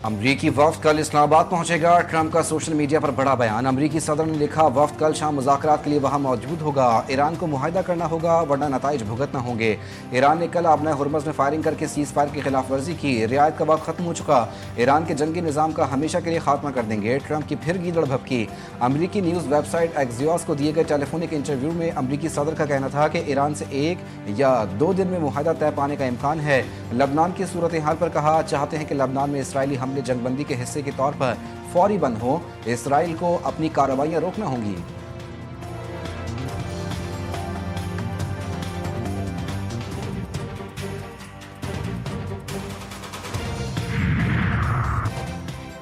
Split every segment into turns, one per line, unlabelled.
امریکی وفد کل اسلام آباد پہنچے گا، ٹرمپ کا سوشل میڈیا پر بڑا بیان۔ امریکی صدر نے لکھا وفد کل شام مذاکرات کے لیے وہاں موجود ہوگا، ایران کو معاہدہ کرنا ہوگا ورنہ نتائج بھگتنا ہوں گے۔ ایران نے کل آبنۂ ہرمز میں فائرنگ کر کے سیز فائر کی خلاف ورزی کی، رعایت کا وقت ختم ہو چکا، ایران کے جنگی نظام کا ہمیشہ کے لیے خاتمہ کر دیں گے۔ ٹرمپ کی پھر گیدڑ بھبکی۔ امریکی نیوز ویب سائٹ ایکزیوس کو دیے گئے ٹیلی فونک انٹرویو میں امریکی صدر کا کہنا تھا کہ ایران سے 1 یا 2 دن میں معاہدہ طے پانے کا امکان ہے۔ لبنان کی صورتحال پر کہا چاہتے ہیں کہ لبنان میں اسرائیلی حملے جنگ بندی کے حصے کے طور پر فوری بند ہو، اسرائیل کو اپنی کارروائیاں روکنا ہوں گی۔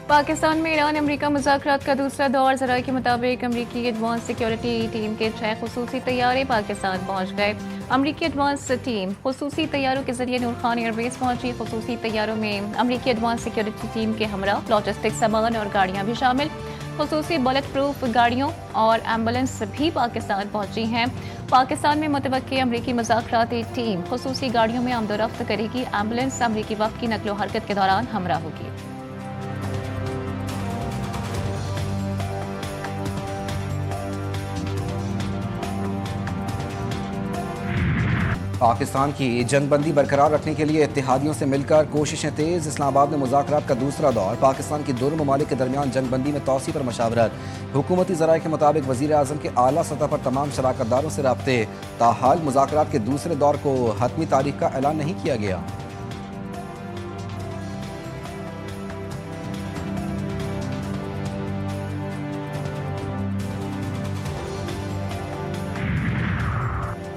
پاکستان میں ایران امریکہ مذاکرات کا دوسرا دور۔ ذرائع کے مطابق امریکی ایڈوانس سیکیورٹی ٹیم کے 6 خصوصی طیارے پاکستان پہنچ گئے۔ امریکی ایڈوانس ٹیم خصوصی طیاروں کے ذریعے نور خان ایئر بیس پہنچی۔ خصوصی طیاروں میں امریکی ایڈوانس سیکیورٹی ٹیم کے ہمراہ لاجسٹک سامان اور گاڑیاں بھی شامل۔ خصوصی بلٹ پروف گاڑیوں اور ایمبولینس بھی پاکستان پہنچی ہیں۔ پاکستان میں متوقع امریکی مذاکراتی ٹیم خصوصی گاڑیوں میں آمد و رفت کرے گی۔ ایمبولینس امریکی وفد کی نقل و حرکت کے دوران ہمراہ ہوگی۔
پاکستان کی جنگ بندی برقرار رکھنے کے لیے اتحادیوں سے مل کر کوششیں تیز۔ اسلام آباد میں مذاکرات کا دوسرا دور۔ پاکستان کی دونوں ممالک کے درمیان جنگ بندی میں توسیع پر مشاورت۔ حکومتی ذرائع کے مطابق وزیر اعظم کے اعلیٰ سطح پر تمام شراکت داروں سے رابطے۔ تاحال مذاکرات کے دوسرے دور کو حتمی تاریخ کا اعلان نہیں کیا گیا۔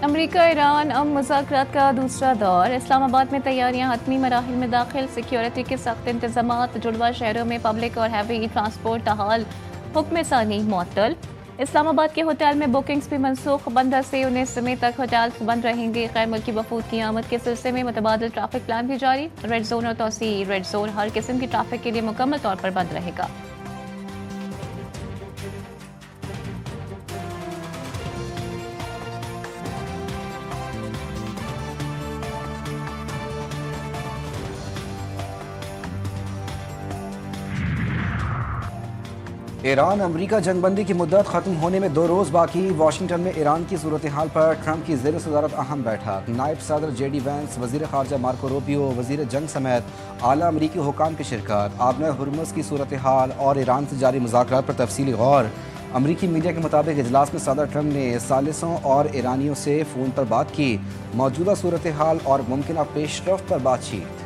امریکہ ایران مذاکرات کا دوسرا دور۔ اسلام آباد میں تیاریاں حتمی مراحل میں داخل۔ سیکیورٹی کے سخت انتظامات۔ جڑواں شہروں میں پبلک اور ہیوی ٹرانسپورٹ تاحال حکم ثانی معطل۔ اسلام آباد کے ہوٹل میں بکنگز بھی منسوخ۔ 15 سے 19 مئی تک ہوٹلز بند رہیں گے۔ غیر ملکی وفود کی آمد کے سلسلے میں متبادل ٹریفک پلان بھی جاری۔ ریڈ زون اور توسیع۔ ریڈ زون ہر قسم کی ٹریفک کے لیے مکمل طور پر بند رہے گا۔
ایران امریکہ جنگ بندی کی مدت ختم ہونے میں 2 روز باقی۔ واشنگٹن میں ایران کی صورتحال پر ٹرمپ کی زیر صدارت اہم بیٹھک۔ نائب صدر جے ڈی وینس، وزیر خارجہ مارکو روبیو، وزیر جنگ سمیت اعلیٰ امریکی حکام کی شرکت۔ آبنۂ ہرمز کی صورتحال اور ایران سے جاری مذاکرات پر تفصیلی غور۔ امریکی میڈیا کے مطابق اجلاس میں صدر ٹرمپ نے ثالثوں اور ایرانیوں سے فون پر بات کی۔ موجودہ صورتحال اور ممکنہ پیش رفت پر بات چیت۔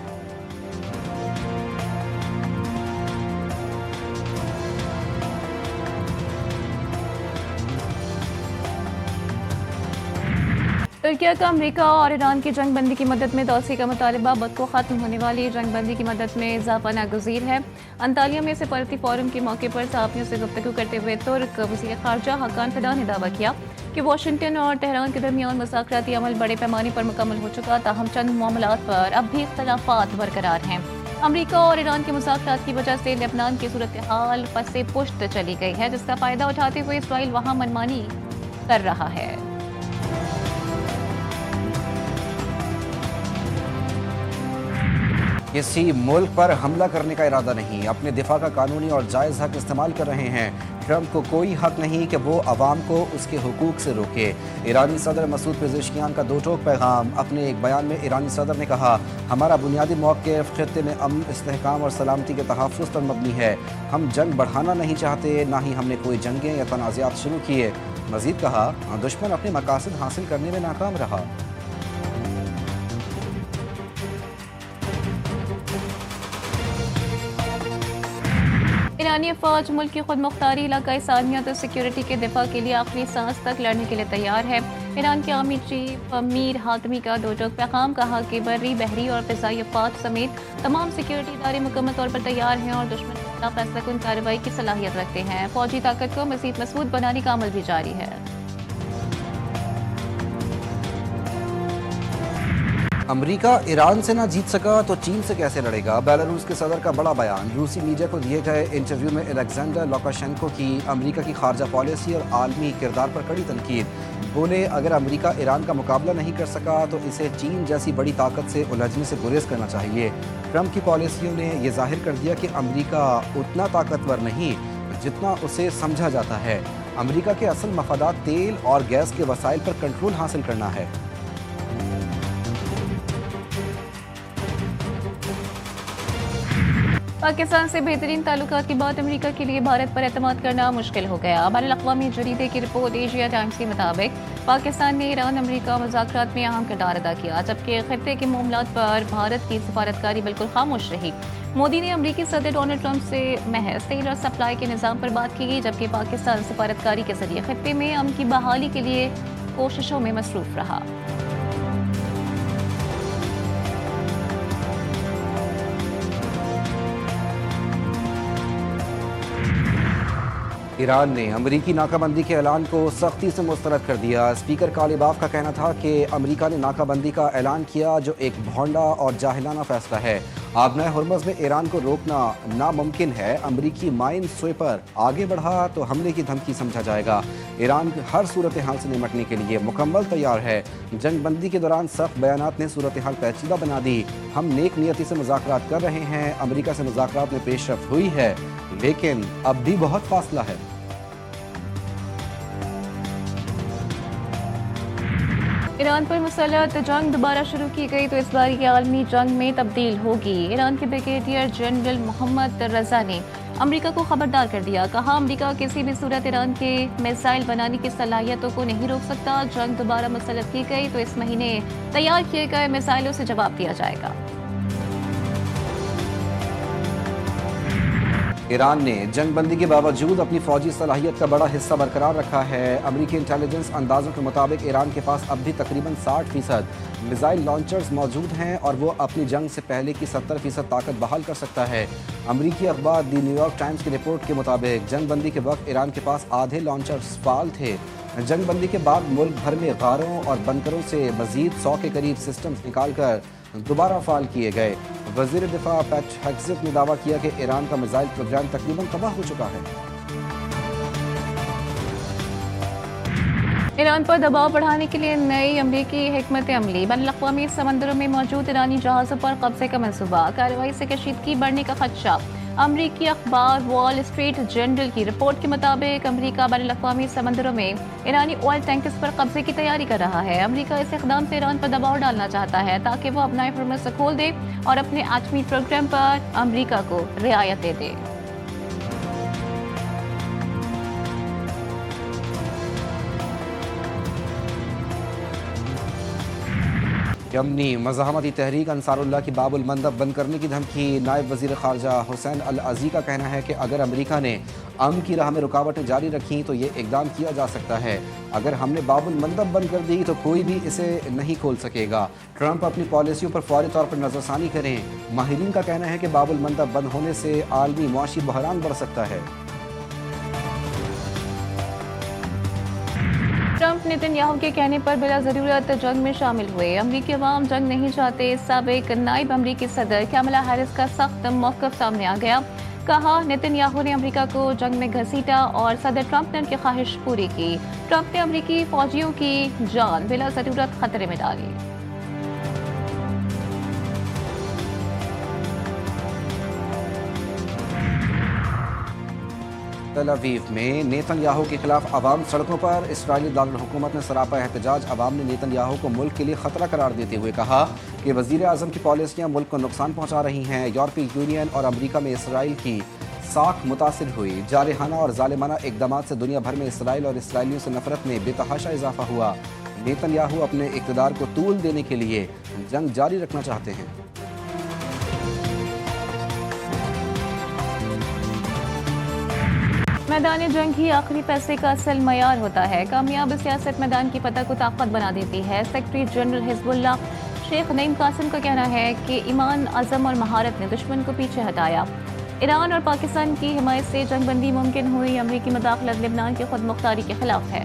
ترکیہ کا امریکہ اور ایران کی جنگ بندی کی مدت میں توسیع کا مطالبہ۔ بد کو ختم ہونے والی جنگ بندی کی مدت میں اضافہ ناگزیر ہے۔ انطالیہ میں سفارتی فورم کے موقع پر صحافیوں سے گفتگو کرتے ہوئے ترک وزیر خارجہ حکان فیدان نے دعویٰ کیا کہ واشنگٹن اور تہران کے درمیان مذاکراتی عمل بڑے پیمانے پر مکمل ہو چکا، تاہم چند معاملات پر اب بھی اختلافات برقرار ہیں۔ امریکہ اور ایران کے مذاکرات کی وجہ سے لبنان کی صورتحال پس پشت چلی گئی ہے، جس کا فائدہ اٹھاتے ہوئے اسرائیل وہاں منمانی کر رہا ہے۔
کسی ملک پر حملہ کرنے کا ارادہ نہیں، اپنے دفاع کا قانونی اور جائز حق استعمال کر رہے ہیں۔ ٹرمپ کو کوئی حق نہیں کہ وہ عوام کو اس کے حقوق سے روکے۔ ایرانی صدر مسعود پزشکیان کا 2 ٹوک پیغام۔ اپنے ایک بیان میں ایرانی صدر نے کہا ہمارا بنیادی موقف خطے میں امن، استحکام اور سلامتی کے تحفظ پر مبنی ہے۔ ہم جنگ بڑھانا نہیں چاہتے، نہ ہی ہم نے کوئی جنگیں یا تنازعات شروع کیے۔ مزید کہا دشمن اپنے مقاصد حاصل کرنے میں ناکام رہا۔
ایرانی افواج ملک کی خود مختاری، علاقائی سالمیت اور سیکیورٹی کے دفاع کے لیے آخری سانس تک لڑنے کے لیے تیار ہے۔ ایران کے آرمی چیف میر حاتمی کا 2 ٹوک پیغام۔ کہا کہ بری، بحری اور فضائی افواج سمیت تمام سیکیورٹی ادارے مکمل طور پر تیار ہیں اور دشمن کے خلاف فیصلہ کن کارروائی کی صلاحیت رکھتے ہیں۔ فوجی طاقت کو مزید مضبوط بنانے کا عمل بھی جاری ہے۔
امریکہ ایران سے نہ جیت سکا تو چین سے کیسے لڑے گا؟ بیلاروس کے صدر کا بڑا بیان۔ روسی میڈیا کو دیے گئے انٹرویو میں الیگزینڈر لوکاشینکو کی امریکہ کی خارجہ پالیسی اور عالمی کردار پر کڑی تنقید۔ بولے اگر امریکہ ایران کا مقابلہ نہیں کر سکا تو اسے چین جیسی بڑی طاقت سے الجھنے سے گریز کرنا چاہیے۔ ٹرمپ کی پالیسیوں نے یہ ظاہر کر دیا کہ امریکہ اتنا طاقتور نہیں جتنا اسے سمجھا جاتا ہے۔ امریکہ کے اصل مفادات تیل اور گیس کے وسائل پر کنٹرول حاصل کرنا ہے۔
پاکستان سے بہترین تعلقات کے بعد امریکہ کے لیے بھارت پر اعتماد کرنا مشکل ہو گیا۔ بین الاقوامی جریدے کی رپورٹ ایشیا ٹائمز کے مطابق پاکستان نے ایران امریکہ مذاکرات میں اہم کردار ادا کیا، جبکہ خطے کے معاملات پر بھارت کی سفارتکاری بالکل خاموش رہی۔ مودی نے امریکی صدر ڈونلڈ ٹرمپ سے محض تیل اور سپلائی کے نظام پر بات کی، جبکہ پاکستان سفارتکاری کے ذریعے خطے میں امن کی بحالی کے لیے کوششوں میں مصروف رہا۔
ایران نے امریکی ناکہ بندی کے اعلان کو سختی سے مسترد کر دیا۔ اسپیکر کالیباف کا کہنا تھا کہ امریکہ نے ناکہ بندی کا اعلان کیا جو ایک بھونڈا اور جاہلانہ فیصلہ ہے۔ آبنۂ ہرمز میں ایران کو روکنا ناممکن ہے۔ امریکی مائن سویپر آگے بڑھا تو حملے کی دھمکی سمجھا جائے گا۔ ایران ہر صورتحال سے نمٹنے کے لیے مکمل تیار ہے۔ جنگ بندی کے دوران سخت بیانات نے صورتحال پیچیدہ بنا دی۔ ہم نیک نیتی سے مذاکرات کر رہے ہیں۔ امریکہ سے مذاکرات میں پیش رفت ہوئی ہے، لیکن اب بھی بہت فاصلہ ہے۔
ایران پر مسلط جنگ دوبارہ شروع کی گئی تو اس بار یہ عالمی جنگ میں تبدیل ہوگی۔ ایران کے بریگیڈیئر جنرل محمد رضا نے امریکہ کو خبردار کر دیا، کہا امریکہ کسی بھی صورت ایران کے میزائل بنانے کی صلاحیتوں کو نہیں روک سکتا۔ جنگ دوبارہ مسلط کی گئی تو اس مہینے تیار کیے گئے میزائلوں سے جواب دیا جائے گا۔
ایران نے جنگ بندی کے باوجود اپنی فوجی صلاحیت کا بڑا حصہ برقرار رکھا ہے۔ امریکی انٹیلیجنس اندازوں کے مطابق ایران کے پاس اب بھی تقریباً 60% میزائل لانچرز موجود ہیں اور وہ اپنی جنگ سے پہلے کی 70% طاقت بحال کر سکتا ہے۔ امریکی اخبار دی نیو یارک ٹائمز کی رپورٹ کے مطابق جنگ بندی کے وقت ایران کے پاس آدھے لانچرز فعال تھے۔ جنگ بندی کے بعد ملک بھر میں غاروں اور بنکروں سے مزید 100 کے قریب سسٹمز نکال کر دوبارہ فعال کیے گئے۔ وزیر دفاع پیٹ ہیگزیٹ نے دعویٰ کیا کہ ایران کا میزائل پروگرام تقریباً تباہ ہو چکا ہے۔
ایران پر دباؤ بڑھانے کے لیے نئی امریکی حکمت عملی، بین الاقوامی سمندروں میں موجود ایرانی جہازوں پر قبضے کا منصوبہ، کارروائی سے کشیدگی بڑھنے کا خدشہ۔ امریکی اخبار وال اسٹریٹ جرنل کی رپورٹ کے مطابق امریکہ بین الاقوامی سمندروں میں ایرانی آئل ٹینکرز پر قبضے کی تیاری کر رہا ہے۔ امریکہ اس اقدام سے ایران پر دباؤ ڈالنا چاہتا ہے تاکہ وہ اپنا ہرمز کھول دے اور اپنے ایٹمی پروگرام پر امریکہ کو رعایت دے دے۔
یمنی مزاحمتی تحریک انصار اللہ کی باب المندب بند کرنے کی دھمکی۔ نائب وزیر خارجہ حسین العزی کا کہنا ہے کہ اگر امریکہ نے امن کی راہ میں رکاوٹیں جاری رکھیں تو یہ اقدام کیا جا سکتا ہے۔ اگر ہم نے باب المندب بند کر دی تو کوئی بھی اسے نہیں کھول سکے گا۔ ٹرمپ اپنی پالیسیوں پر فوری طور پر نظر ثانی کریں۔ ماہرین کا کہنا ہے کہ باب المندب بند ہونے سے عالمی معاشی بحران بڑھ سکتا ہے۔
ٹرمپ نیتن یاہو کے کہنے پر بلا ضرورت جنگ میں شامل ہوئے۔ امریکی عوام جنگ نہیں چاہتے۔ سابق نائب امریکی صدر کیملا ہیرس کا سخت موقف سامنے آ گیا، کہا نیتن یاہو نے امریکہ کو جنگ میں گھسیٹا اور صدر ٹرمپ نے ان کی خواہش پوری کی۔ ٹرمپ نے امریکی فوجیوں کی جان بلا ضرورت خطرے میں ڈالی۔
تل اویو میں نیتن یاہو کے خلاف عوام سڑکوں پر۔ اسرائیلی دارالحکومت میں سراپا احتجاج۔ عوام نے نیتن یاہو کو ملک کے لیے خطرہ قرار دیتے ہوئے کہا کہ وزیر اعظم کی پالیسیاں ملک کو نقصان پہنچا رہی ہیں۔ یورپی یونین اور امریکہ میں اسرائیل کی ساکھ متاثر ہوئی۔ جارحانہ اور ظالمانہ اقدامات سے دنیا بھر میں اسرائیل اور اسرائیلیوں سے نفرت میں بے تحاشا اضافہ ہوا۔ نیتن یاہو اپنے اقتدار کو طول دینے کے لیے جنگ جاری رکھنا چاہتے ہیں۔
میدان جنگ ہی آخری پیسے کا اصل معیار ہوتا ہے۔ کامیاب سیاست میدان کی فتح کو طاقت بنا دیتی ہے۔ سیکرٹری جنرل حزب اللہ شیخ نعیم قاسم کا کہنا ہے کہ ایمان، عزم اور مہارت نے دشمن کو پیچھے ہٹایا۔ ایران اور پاکستان کی حمایت سے جنگ بندی ممکن ہوئی۔ امریکی مداخلت لبنان کی خود مختاری کے خلاف ہے۔